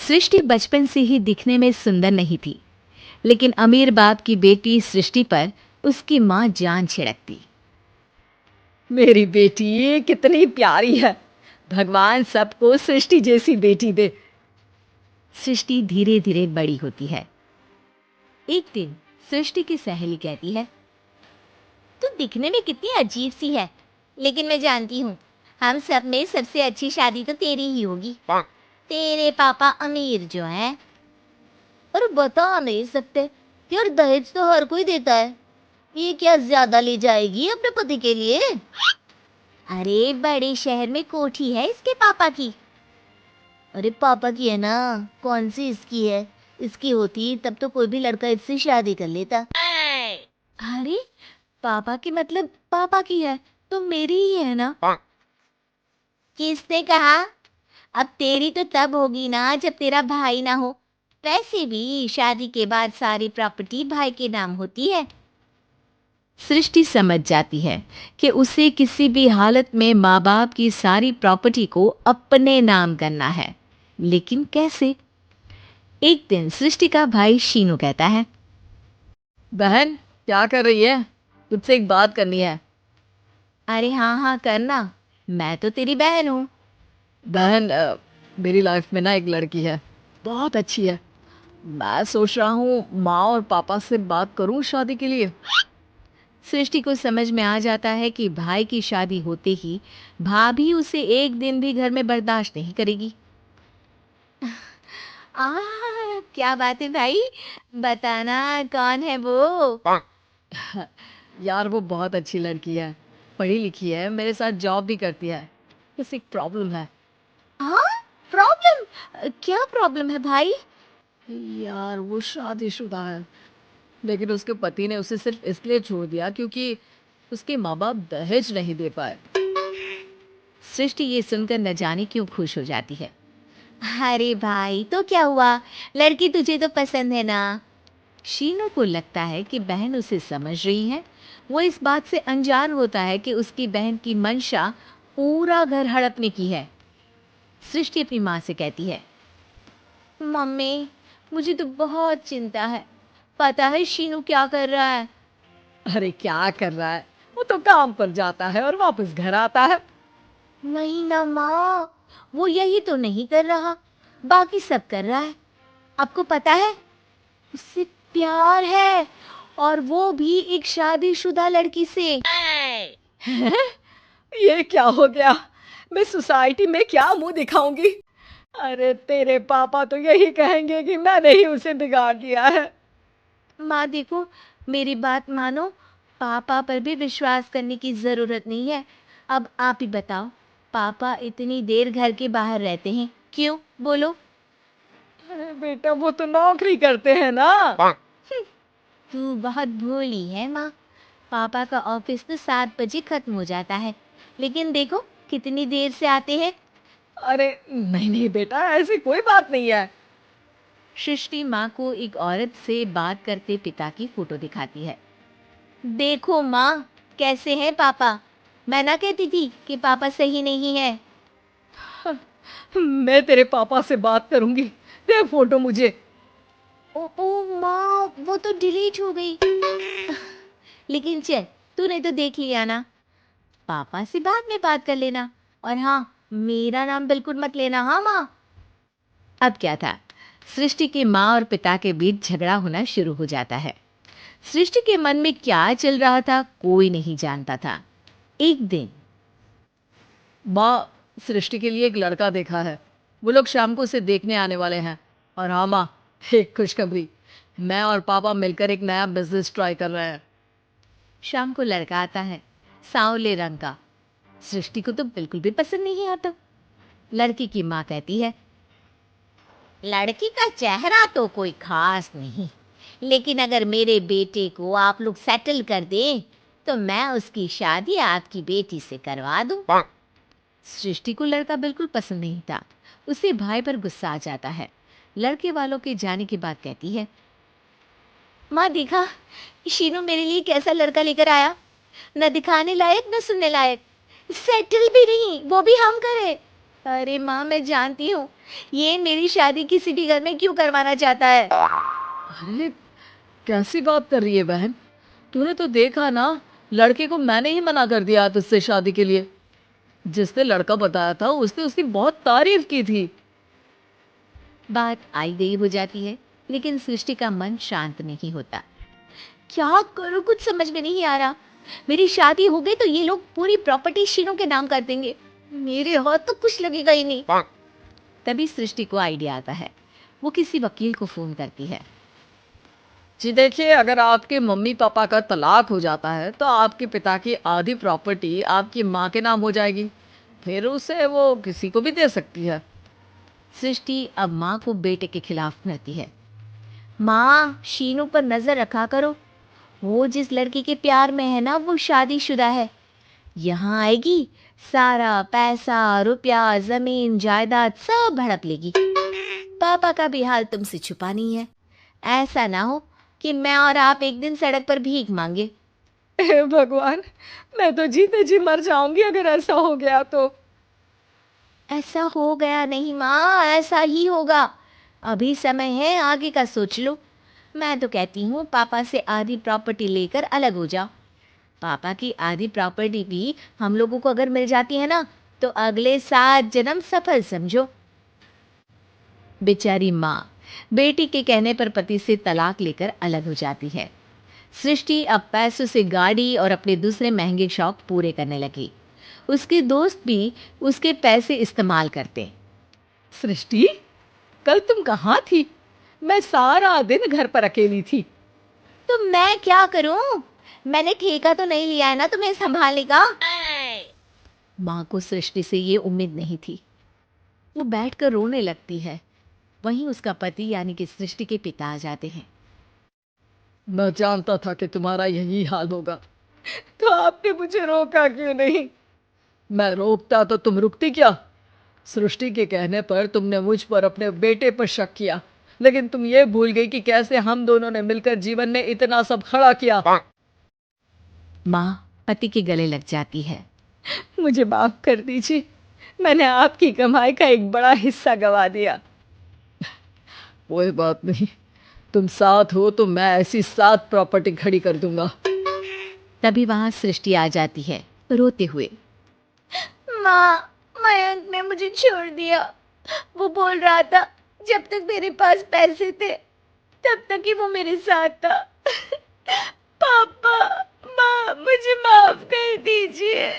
सृष्टि बचपन से ही दिखने में सुंदर नहीं थी, लेकिन अमीर बाप की बेटी सृष्टि पर उसकी माँ जान छिड़कती। मेरी बेटी कितनी प्यारी है। भगवान सबको सृष्टि जैसी बेटी दे। सृष्टि धीरे धीरे बड़ी होती है। एक दिन सृष्टि की सहेली कहती है, तू दिखने में कितनी अजीब सी है, लेकिन मैं जानती हूँ हम सब में सबसे अच्छी शादी तो तेरी ही होगी। तेरे पापा अमीर जो हैं। और बता नहीं सकते यार, दहेज तो हर कोई देता है, ये क्या ज्यादा ले जाएगी अपने पति के लिए? अरे बड़े शहर में कोठी है इसके पापा की। अरे पापा की है ना, कौन सी इसकी है? इसकी होती तब तो कोई भी लड़का इससे शादी कर लेता। अरे पापा की मतलब पापा की है तो मेरी ही है ना। किसने कहा? अब तेरी तो तब होगी ना जब तेरा भाई ना हो। वैसे भी शादी के बाद सारी प्रॉपर्टी भाई के नाम होती है। सृष्टि समझ जाती है कि उसे किसी भी हालत में माँ बाप की सारी प्रॉपर्टी को अपने नाम करना है, लेकिन कैसे? एक दिन सृष्टि का भाई शीनू कहता है, बहन क्या कर रही है? तुझसे एक बात करनी है। अरे हाँ हाँ करना, मैं तो तेरी बहन हूँ। बहन मेरी लाइफ में ना एक लड़की है, बहुत अच्छी है। मैं सोच रहा हूँ माँ और पापा से बात करूँ शादी के लिए। सृष्टि को समझ में आ जाता है कि भाई की शादी होते ही भाभी उसे एक दिन भी घर में बर्दाश्त नहीं करेगी। आ, क्या बात है भाई, बताना कौन है वो? यार वो बहुत अच्छी लड़की है, पढ़ी लिखी है, मेरे साथ जॉब भी करती है। बस एक प्रॉब्लम है। हाँ, प्रॉब्लम? क्या प्रॉब्लम है भाई? यार वो शादीशुदा है, लेकिन उसके पति ने उसे सिर्फ इसलिए छोड़ दिया क्योंकि उसके माँ बाप दहेज नहीं दे पाए। सृष्टि ये सुनकर न जाने क्यों खुश हो जाती है। अरे भाई तो क्या हुआ, लड़की तुझे तो पसंद है ना। शीनू को लगता है कि बहन उसे समझ रही है। वो इस बात से अनजान होता है कि उसकी बहन की मंशा पूरा घर हड़पने की है। सृष्टि अपनी माँ से कहती है, मम्मी मुझे तो बहुत चिंता है, पता है शीनू क्या कर रहा है? अरे क्या कर रहा है, वो तो काम पर जाता है और वापस घर आता है। नहीं ना माँ, वो यही तो नहीं कर रहा, बाकी सब कर रहा है। आपको पता है उससे प्यार है, और वो भी एक शादीशुदा लड़की से। ये क्या हो गया? मैं सोसाइटी में क्या मुंह दिखाऊंगी? अरे तेरे पापा तो यही कहेंगे कि मैंने ही उसे बिगाड़ दिया है। माँ देखो, मेरी बात मानो, पापा पर भी विश्वास करने की जरूरत नहीं है। अब आप ही बताओ, पापा इतनी देर घर के बाहर रहते हैं क्यों, बोलो? अरे बेटा वो तो नौकरी करते हैं ना। तू बहुत भोली है माँ। पापा का ऑफिस तो 7 बजे खत्म हो जाता है, लेकिन देखो कितनी देर से आते हैं। अरे नहीं नहीं बेटा, ऐसी कोई बात नहीं है। सृष्टि माँ को एक औरत से बात करते पिता की फोटो दिखाती है। देखो माँ, कैसे हैं पापा? मैं ना कहती थी कि पापा सही नहीं है। मैं तेरे पापा से बात करूंगी, दे फोटो मुझे। ओ माँ, वो तो डिलीट हो गई। लेकिन चल, तूने तो देख लिया ना, पापा से बाद में बात कर लेना। और हाँ, मेरा नाम बिल्कुल मत लेना, हाँ माँ। अब क्या था, सृष्टि की माँ और पिता के बीच झगड़ा होना शुरू हो जाता है। सृष्टि के मन में क्या चल रहा था कोई नहीं जानता था। एक दिन, माँ, सृष्टि के लिए एक लड़का देखा है, वो लोग शाम को उसे देखने आने वाले हैं। और हाँ माँ, एक खुशखबरी, मैं और पापा मिलकर एक नया बिजनेस ट्राई कर रहे हैं। शाम को लड़का आता है, सांवले रंग का। सृष्टि को तो बिल्कुल भी पसंद नहीं आता। लड़की की माँ कहती है, लड़की का चेहरा तो कोई खास नहीं, लेकिन अगर मेरे बेटे को आप लोग सेटल कर दें तो मैं उसकी शादी आपकी बेटी से करवा दूं। सृष्टि को लड़का बिल्कुल पसंद नहीं था। उसे भाई पर गुस्सा आ जाता है। लड़के वालों के जाने के बाद कहती है, माँ देखा, शीनू मेरे लिए कैसा लड़का लेकर आया, न दिखाने लायक न सुनने लायक, सेटल भी नहीं, वो भी हम करे। अरे माँ, मैं जानती हूँ ये मेरी शादी किसी भी घर में क्यों करवाना चाहता है। अरे कैसी बात कर रही है बहन? तूने तो देखा ना, लड़के को मैंने ही मना कर दिया तुझसे शादी के लिए। जिसने लड़का बताया था उसने उसकी बहुत तारीफ की थी। बात आई गई हो जाती है, लेकिन सृष्टि का मन शांत नहीं होता। क्या करूं, कुछ समझ में नहीं आ रहा। मेरी शादी हो गई तो ये लोग पूरी प्रॉपर्टी शीनू के नाम कर देंगे, मेरे हाथ तो कुछ लगेगा ही नहीं। तभी सृष्टि को आइडिया आता है। वो किसी वकील को फोन करती है। जी देखिए, अगर आपके मम्मी पापा का तलाक हो जाता है तो आपके पिता की आधी प्रॉपर्टी आपकी माँ के नाम हो जाएगी। फिर उसे वो किसी को भी दे सकती है। सृष्टि अब माँ को बेटे के खिलाफ करती है। माँ, शीनू पर नजर रखा करो। वो जिस लड़की के प्यार में है ना, वो शादीशुदा है। यहाँ आएगी, सारा पैसा, रुपया, जमीन, जायदाद सब हड़प लेगी। पापा का भी हाल तुमसे छुपा नहीं है। ऐसा ना हो कि मैं और आप एक दिन सड़क पर भीख मांगे। हे भगवान, मैं तो जीते जी मर जाऊंगी अगर ऐसा हो गया तो। ऐसा हो गया नहीं माँ, ऐसा ही होगा। अभी समय है, आगे का सोच लो। मैं तो कहती हूँ पापा से आधी प्रॉपर्टी लेकर अलग हो जाओ। पापा की आधी प्रॉपर्टी भी हम लोगों को अगर मिल जाती है ना, तो अगले 7 जन्म सफल समझो। बेचारी माँ बेटी के कहने पर पति से तलाक लेकर अलग हो जाती है। सृष्टि अब पैसों से गाड़ी और अपने दूसरे महंगे शौक पूरे करने लगी। उसके दोस्त भी उसके पैसे इस्तेमाल करते। सृष्टि, कल तुम कहाँ थी? मैं सारा दिन घर पर अकेली थी। तो मैं क्या करूं? मैंने ठेका तो नहीं लिया है ना तुम्हें संभालने का। माँ को सृष्टि से ये उम्मीद नहीं थी। वो बैठकर रोने लगती है। वहीं उसका पति यानी कि सृष्टि के पिता आ जाते हैं। मैं जानता था कि तुम्हारा यही हाल होगा, तो आपने मुझे रोका क्यों नहीं? मैं रोकता तो तुम रुकती क्या? सृष्टि के कहने पर तुमने मुझ पर अपने बेटे पर शक किया, लेकिन तुम ये भूल गई कि कैसे हम दोनों ने मिलकर जीवन में इतना सब खड़ा किया। माँ पति के गले लग जाती है। मुझे माफ कर दीजिए, मैंने आपकी कमाई का एक बड़ा हिस्सा गवा दिया। कोई बात नहीं, तुम साथ हो तो मैं ऐसी 7 प्रॉपर्टी खड़ी कर दूंगा। तभी वहां सृष्टि आ जाती है, रोते हुए। माँ, मयंक ने मुझे छोड़ दिया। वो बोल रहा था जब तक मेरे पास पैसे थे तब तक ही वो मेरे साथ था। पापा, माँ, मुझे माफ कर दीजिए।